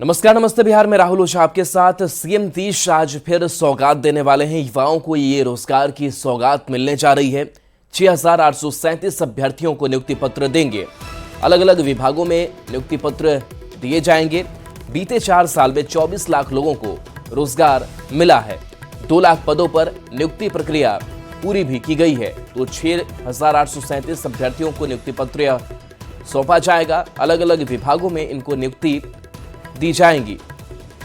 नमस्कार, नमस्ते बिहार में राहुल ओझा आपके साथ। सीएम नीतीश आज फिर सौगात देने वाले हैं। युवाओं को ये रोजगार की सौगात मिलने जा रही है। 6,837 अभ्यर्थियों को नियुक्ति पत्र देंगे। अलग अलग विभागों में नियुक्ति पत्र दिए जाएंगे। बीते 4 साल में 24 लाख लोगों को रोजगार मिला है। 2 लाख पदों पर नियुक्ति प्रक्रिया पूरी भी की गई है। तो 6,837 अभ्यर्थियों को नियुक्ति पत्र सौंपा जाएगा। अलग अलग विभागों में इनको नियुक्ति दी जाएंगी।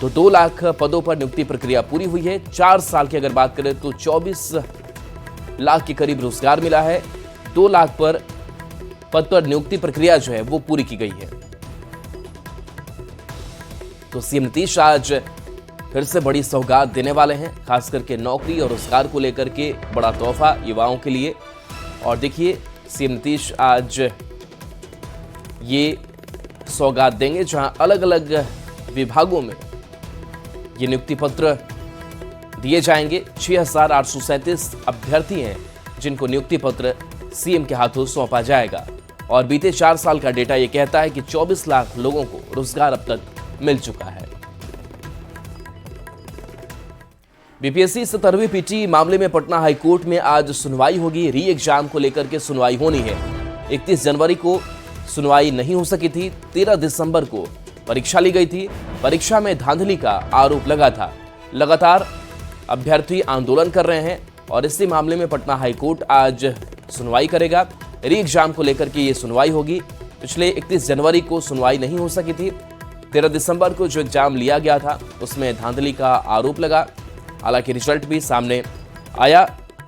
तो 2 लाख पदों पर नियुक्ति प्रक्रिया पूरी हुई है। 4 साल की अगर बात करें तो 24 लाख के करीब रोजगार मिला है। 2 लाख पर पद पर नियुक्ति प्रक्रिया जो है वो पूरी की गई है। तो सीएम नीतीश आज फिर से बड़ी सौगात देने वाले हैं, खास करके नौकरी और रोजगार को लेकर के बड़ा तोहफा युवाओं के लिए। और देखिए, सीएम नीतीश आज ये सौगात देंगे, जहां अलग अलग विभागों में ये नियुक्ति पत्र दिए जाएंगे। 6,837 अभ्यर्थी हैं जिनको नियुक्ति पत्र सीएम के हाथों सौंपा जाएगा। और बीते 4 साल का डेटा ये कहता है कि 24 लाख लोगों को रोजगार अब तक मिल चुका है। बीपीएससी 17वीं पीटी मामले में पटना हाईकोर्ट में आज सुनवाई होगी। री एग्जाम को लेकर के सुनवाई होनी है। 31 जनवरी को सुनवाई नहीं हो सकी थी। 13 दिसंबर को परीक्षा ली गई थी। परीक्षा में धांधली का आरोप लगा था। लगातार अभ्यर्थी आंदोलन कर रहे हैं और इसी मामले में पटना हाईकोर्ट आज सुनवाई करेगा। री एग्जाम को लेकर के ये सुनवाई होगी। पिछले 31 जनवरी को सुनवाई नहीं हो सकी थी। 13 दिसंबर को जो एग्जाम लिया गया था उसमें धांधली का आरोप लगा। हालांकि रिजल्ट भी सामने आया,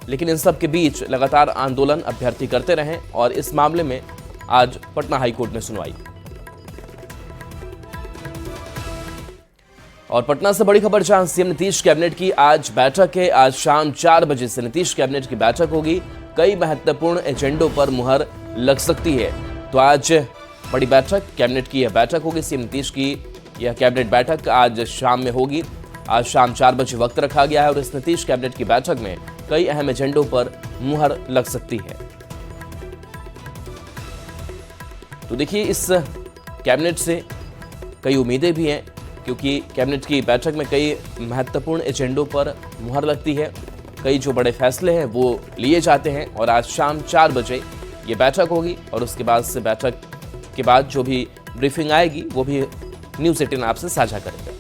लेकिन इन सब के बीच लगातार आंदोलन अभ्यर्थी करते रहे और इस मामले में आज पटना हाईकोर्ट में सुनवाई। और पटना से बड़ी खबर, जहां सीएम नीतीश कैबिनेट की आज बैठक है। आज शाम 4 बजे से नीतीश कैबिनेट की बैठक होगी। कई महत्वपूर्ण एजेंडों पर मुहर लग सकती है। तो आज बड़ी बैठक, कैबिनेट की यह बैठक होगी। सीएम नीतीश की यह कैबिनेट बैठक आज शाम में होगी। आज शाम 4 बजे वक्त रखा गया है और इस नीतीश कैबिनेट की बैठक में कई अहम एजेंडों पर मुहर लग सकती है। तो देखिए, इस कैबिनेट से कई उम्मीदें भी हैं, क्योंकि कैबिनेट की बैठक में कई महत्वपूर्ण एजेंडों पर मुहर लगती है। कई जो बड़े फैसले हैं वो लिए जाते हैं और आज शाम 4 बजे ये बैठक होगी और उसके बाद से बैठक के बाद जो भी ब्रीफिंग आएगी वो भी न्यूज़ 18 आपसे साझा करेंगे।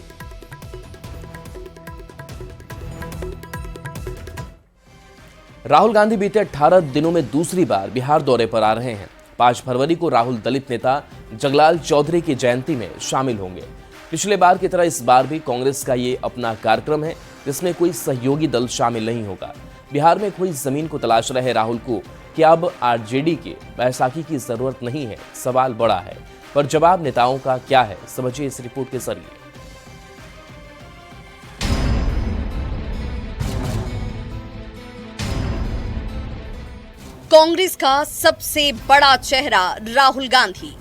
राहुल गांधी बीते 18 दिनों में दूसरी बार बिहार दौरे पर आ रहे हैं। 5 फरवरी को राहुल दलित नेता जगलाल चौधरी की जयंती में शामिल होंगे। पिछले बार की तरह इस बार भी कांग्रेस का ये अपना कार्यक्रम है, जिसमें कोई सहयोगी दल शामिल नहीं होगा। बिहार में कोई जमीन को तलाश रहे राहुल को कि अब आरजेडी के बैसाखी की जरूरत नहीं है, सवाल बड़ा है। पर जवाब नेताओं का क्या है, समझिए इस रिपोर्ट के जरिए। कांग्रेस का सबसे बड़ा चेहरा राहुल गांधी।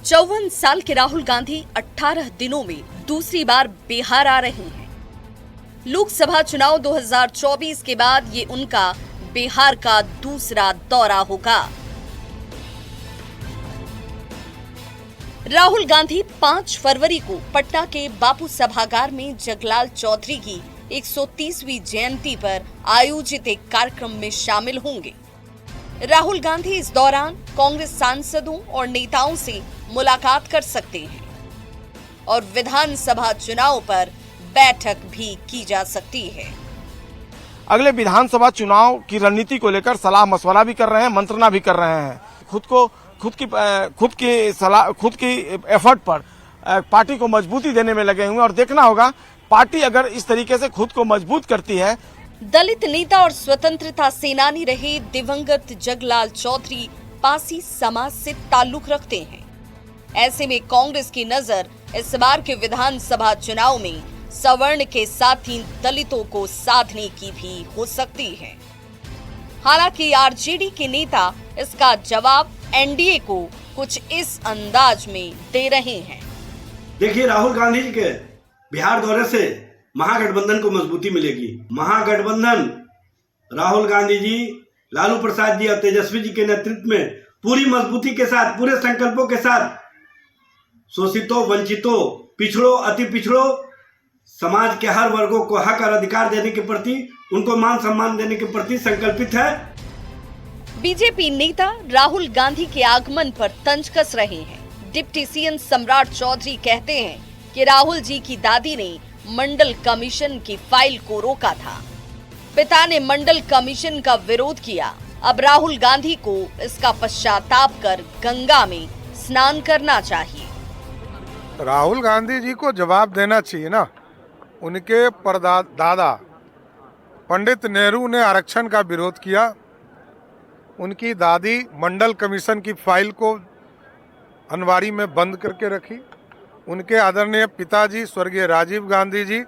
54 साल के राहुल गांधी 18 दिनों में दूसरी बार बिहार आ रहे हैं। लोकसभा चुनाव 2024 के बाद ये उनका बिहार का दूसरा दौरा होगा। राहुल गांधी 5 फरवरी को पटना के बापू सभागार में जगलाल चौधरी की 130वीं जयंती पर आयोजित एक कार्यक्रम में शामिल होंगे। राहुल गांधी इस दौरान कांग्रेस सांसदों और नेताओं से मुलाकात कर सकते हैं और विधानसभा चुनाव पर बैठक भी की जा सकती है। अगले विधानसभा चुनाव की रणनीति को लेकर सलाह मशवरा भी कर रहे हैं, मंत्रणा भी कर रहे हैं। खुद की एफर्ट पर पार्टी को मजबूती देने में लगे हुए और देखना होगा पार्टी अगर इस तरीके से खुद को मजबूत करती है। दलित नेता और स्वतंत्रता सेनानी रहे दिवंगत जगलाल चौधरी पासी समाज से ताल्लुक रखते हैं। ऐसे में कांग्रेस की नजर इस बार के विधानसभा चुनाव में सवर्ण के साथ ही दलितों को साधने की भी हो सकती है। हालांकि आरजेडी के नेता इसका जवाब एनडीए को कुछ इस अंदाज में दे रहे हैं। देखिए, राहुल गांधी जी के बिहार दौरे से महागठबंधन को मजबूती मिलेगी। महागठबंधन राहुल गांधी जी, लालू प्रसाद जी और तेजस्वी जी के नेतृत्व में पूरी मजबूती के साथ, पूरे संकल्पों के साथ शोषितों, वंचितों पिछड़ों, अति पिछड़ों समाज के हर वर्गों को हक और अधिकार देने के प्रति, उनको मान सम्मान देने के प्रति संकल्पित है। बीजेपी नेता राहुल गांधी के आगमन पर तंज कस रहे हैं। डिप्टी सीएम सम्राट चौधरी कहते हैं कि राहुल जी की दादी ने मंडल कमीशन की फाइल को रोका था। पिता ने मंडल कमीशन का विरोध किया। अब राहुल गांधी को इसका पश्चाताप कर गंगा में स्नान करना चाहिए। राहुल गांधी जी को जवाब देना चाहिए ना। उनके परदादा पंडित नेहरू ने आरक्षण का विरोध किया। उनकी दादी मंडल कमीशन की फाइल को अनवारी में बंद करके रखी। उनके आदरणीय पिताजी स्वर्गीय राजीव गांधी जी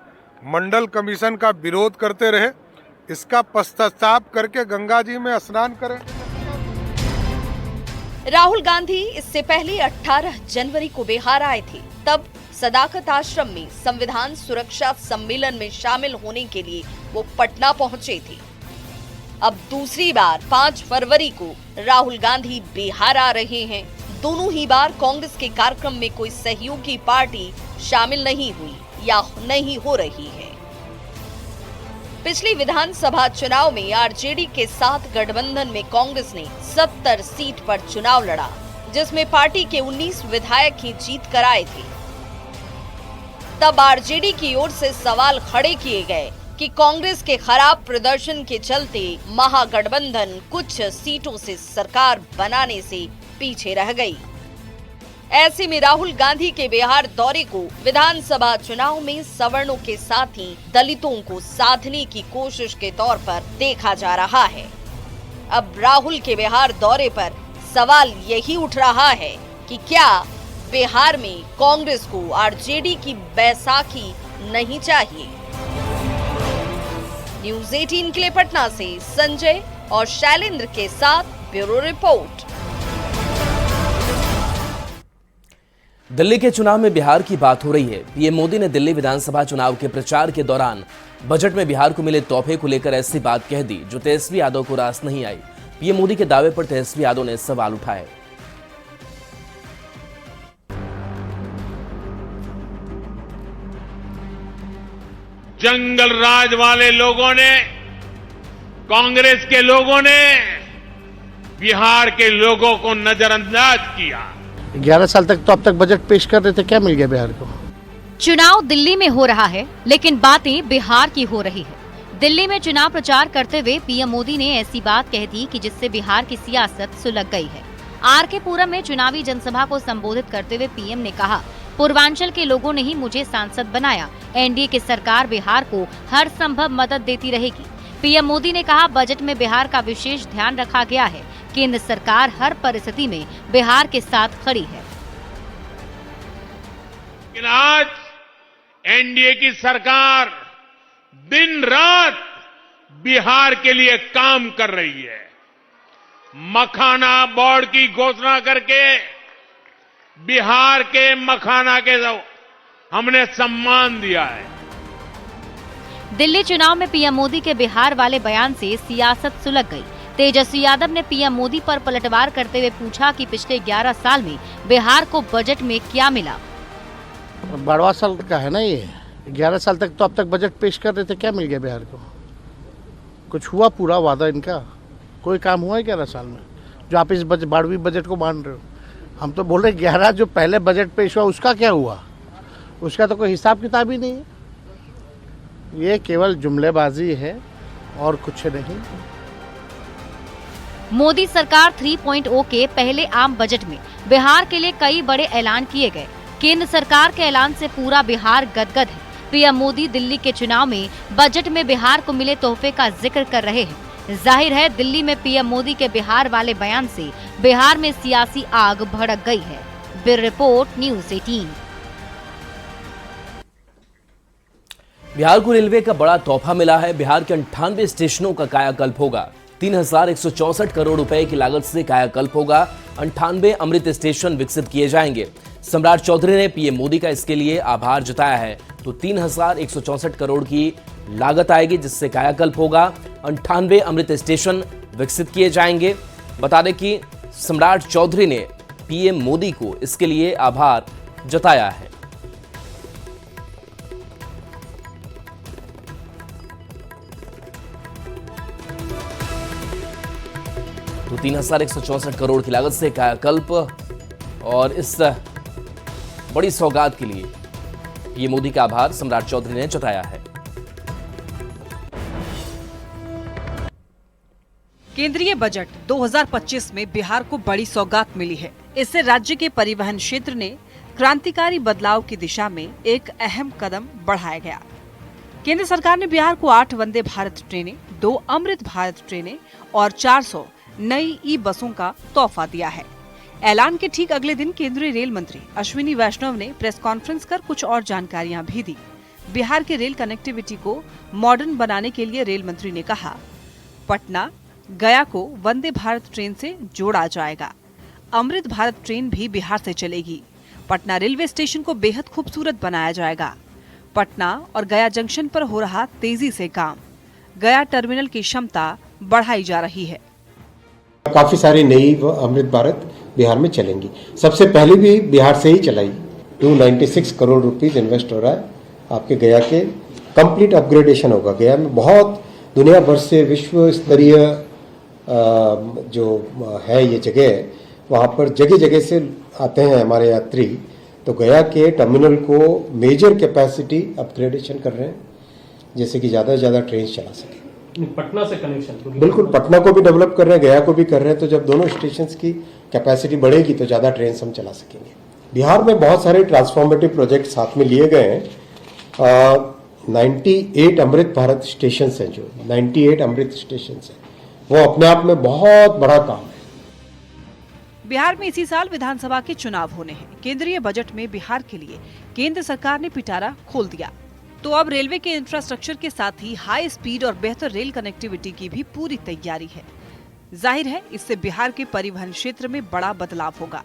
मंडल कमीशन का विरोध करते रहे। इसका पश्चाताप करके गंगा जी में स्नान करें। राहुल गांधी इससे पहले 18 जनवरी को बिहार आए थे। तब सदाकत आश्रम में संविधान सुरक्षा सम्मेलन में शामिल होने के लिए वो पटना पहुंचे थे। अब दूसरी बार 5 फरवरी को राहुल गांधी बिहार आ रहे हैं। दोनों ही बार कांग्रेस के कार्यक्रम में कोई सहयोगी पार्टी शामिल नहीं हुई या नहीं हो रही है। पिछली विधानसभा चुनाव में आरजेडी के साथ गठबंधन में कांग्रेस ने 70 सीट पर चुनाव लड़ा, जिसमें पार्टी के 19 विधायक ही जीत कर आए थे। तब आरजेडी की ओर से सवाल खड़े किए गए कि कांग्रेस के खराब प्रदर्शन के चलते महागठबंधन कुछ सीटों से सरकार बनाने से पीछे रह गई। ऐसे में राहुल गांधी के बिहार दौरे को विधानसभा चुनाव में सवर्णों के साथ ही दलितों को साधने की कोशिश के तौर पर देखा जा रहा है। अब राहुल के बिहार दौरे पर सवाल यही उठ रहा है कि क्या बिहार में कांग्रेस को आरजेडी की बैसाखी नहीं चाहिए। न्यूज़ 18 के लिए पटना से संजय और शैलेंद्र के साथ ब्यूरो रिपोर्ट। दिल्ली के चुनाव में बिहार की बात हो रही है। पीएम मोदी ने दिल्ली विधानसभा चुनाव के प्रचार के दौरान बजट में बिहार को मिले तोहफे को लेकर ऐसी बात कह दी जो तेजस्वी यादव को रास नहीं आई। पीएम मोदी के दावे पर तेजस्वी यादव ने सवाल उठाए। जंगल राज वाले लोगों ने, कांग्रेस के लोगों ने बिहार के लोगों को नजरअंदाज किया। 11 साल तक तो अब तक बजट पेश कर रहे थे, क्या मिल गया बिहार को? चुनाव दिल्ली में हो रहा है, लेकिन बातें बिहार की हो रही है। दिल्ली में चुनाव प्रचार करते हुए पीएम मोदी ने ऐसी बात कह दी कि जिससे बिहार की सियासत सुलग गई है। आरके पुरम में चुनावी जनसभा को संबोधित करते हुए पीएम ने कहा, पूर्वांचल के लोगों ने ही मुझे सांसद बनाया। एनडीए की सरकार बिहार को हर संभव मदद देती रहेगी। पीएम मोदी ने कहा, बजट में बिहार का विशेष ध्यान रखा गया है। केंद्र सरकार हर परिस्थिति में बिहार के साथ खड़ी है। लेकिन आज एनडीए की सरकार दिन रात बिहार के लिए काम कर रही है। मखाना बोर्ड की घोषणा करके बिहार के मखाना के हमने सम्मान दिया है। दिल्ली चुनाव में पीएम मोदी के बिहार वाले बयान से सियासत सुलग गई। तेजस्वी यादव ने पीएम मोदी पर पलटवार करते हुए पूछा कि पिछले 11 साल में बिहार को बजट में क्या मिला। 12वां साल का है ना ये। 11 साल तक तो अब तक बजट पेश कर रहे थे, क्या मिल गया बिहार को? कुछ हुआ पूरा वादा इनका? कोई काम हुआ है 11 साल में जो आप इस 12वीं बजट को मान रहे हो? हम तो बोल रहे 11 जो पहले बजट पेश हुआ उसका क्या हुआ? उसका तो कोई हिसाब किताब ही नहीं है। ये केवल जुमलेबाजी है और कुछ नहीं। मोदी सरकार 3.0 के पहले आम बजट में बिहार के लिए कई बड़े ऐलान किए गए। केंद्र सरकार के ऐलान से पूरा बिहार गदगद है। पीएम मोदी दिल्ली के चुनाव में बजट में बिहार को मिले तोहफे का जिक्र कर रहे हैं। जाहिर है दिल्ली में पीएम मोदी के बिहार वाले बयान से बिहार में सियासी आग भड़क गई है। Bureau report, news 18। बिहार को रेलवे का बड़ा तोहफा मिला है। बिहार के 98 स्टेशनों का कायाकल्प होगा। 3164 करोड़ रुपए की लागत से कायाकल्प होगा। 98 अमृत स्टेशन विकसित किए जाएंगे। सम्राट चौधरी ने पीएम मोदी का इसके लिए आभार जताया है। तो 3164 करोड़ की लागत आएगी जिससे कायाकल्प होगा। 98 अमृत स्टेशन विकसित किए जाएंगे। बता दें कि सम्राट चौधरी ने पीएम मोदी को इसके लिए आभार जताया है। तो 3,164 करोड़ की लागत से कायाकल्प और इस बड़ी सौगात के लिए पीएम मोदी का आभार सम्राट चौधरी ने जताया है। केंद्रीय बजट 2025 में बिहार को बड़ी सौगात मिली है। इससे राज्य के परिवहन क्षेत्र ने क्रांतिकारी बदलाव की दिशा में एक अहम कदम बढ़ाया गया। केंद्र सरकार ने बिहार को 8 वंदे भारत ट्रेनें, 2 अमृत भारत ट्रेनें और 400 नई ई बसों का तोहफा दिया है। ऐलान के ठीक अगले दिन केंद्रीय रेल मंत्री अश्विनी वैष्णव ने प्रेस कॉन्फ्रेंस कर कुछ और जानकारियां भी दी। बिहार के रेल कनेक्टिविटी को मॉडर्न बनाने के लिए रेल मंत्री ने कहा, पटना गया को वंदे भारत ट्रेन से जोड़ा जाएगा। अमृत भारत ट्रेन भी बिहार से चलेगी। पटना रेलवे स्टेशन को बेहद खूबसूरत बनाया जाएगा। पटना और गया जंक्शन पर हो रहा तेजी से काम। गया टर्मिनल की क्षमता बढ़ाई जा रही है। काफी सारी नई अमृत भारत बिहार में चलेंगी। सबसे पहले भी बिहार से ही चलाई। 296 करोड़ रुपीस इन्वेस्ट हो रहा है आपके गया के। कंप्लीट अपग्रेडेशन होगा। गया में बहुत दुनिया भर से विश्व स्तरीय जो है ये जगह, वहाँ पर जगह जगह से आते हैं हमारे यात्री। तो गया के टर्मिनल को मेजर कैपेसिटी अपग्रेडेशन कर रहे हैं, जैसे कि ज़्यादा से ज़्यादा ट्रेन चला सके। पटना से कनेक्शन बिल्कुल, पटना को भी डेवलप कर रहे हैं, गया को भी कर रहे हैं। तो जब दोनों स्टेशन की कैपेसिटी बढ़ेगी तो ज़्यादा ट्रेन हम चला सकेंगे। बिहार में बहुत सारे ट्रांसफॉर्मेटिव प्रोजेक्ट साथ में लिए गए हैं। 98 अमृत भारत स्टेशन हैं, जो 98 अमृत स्टेशन हैं, वो अपने आप में बहुत बड़ा काम है। बिहार में इसी साल विधानसभा के चुनाव होने हैं। केंद्रीय बजट में बिहार के लिए केंद्र सरकार ने पिटारा खोल दिया। तो अब रेलवे के इंफ्रास्ट्रक्चर के साथ ही हाई स्पीड और बेहतर रेल कनेक्टिविटी की भी पूरी तैयारी है। जाहिर है इससे बिहार के परिवहन क्षेत्र में बड़ा बदलाव होगा।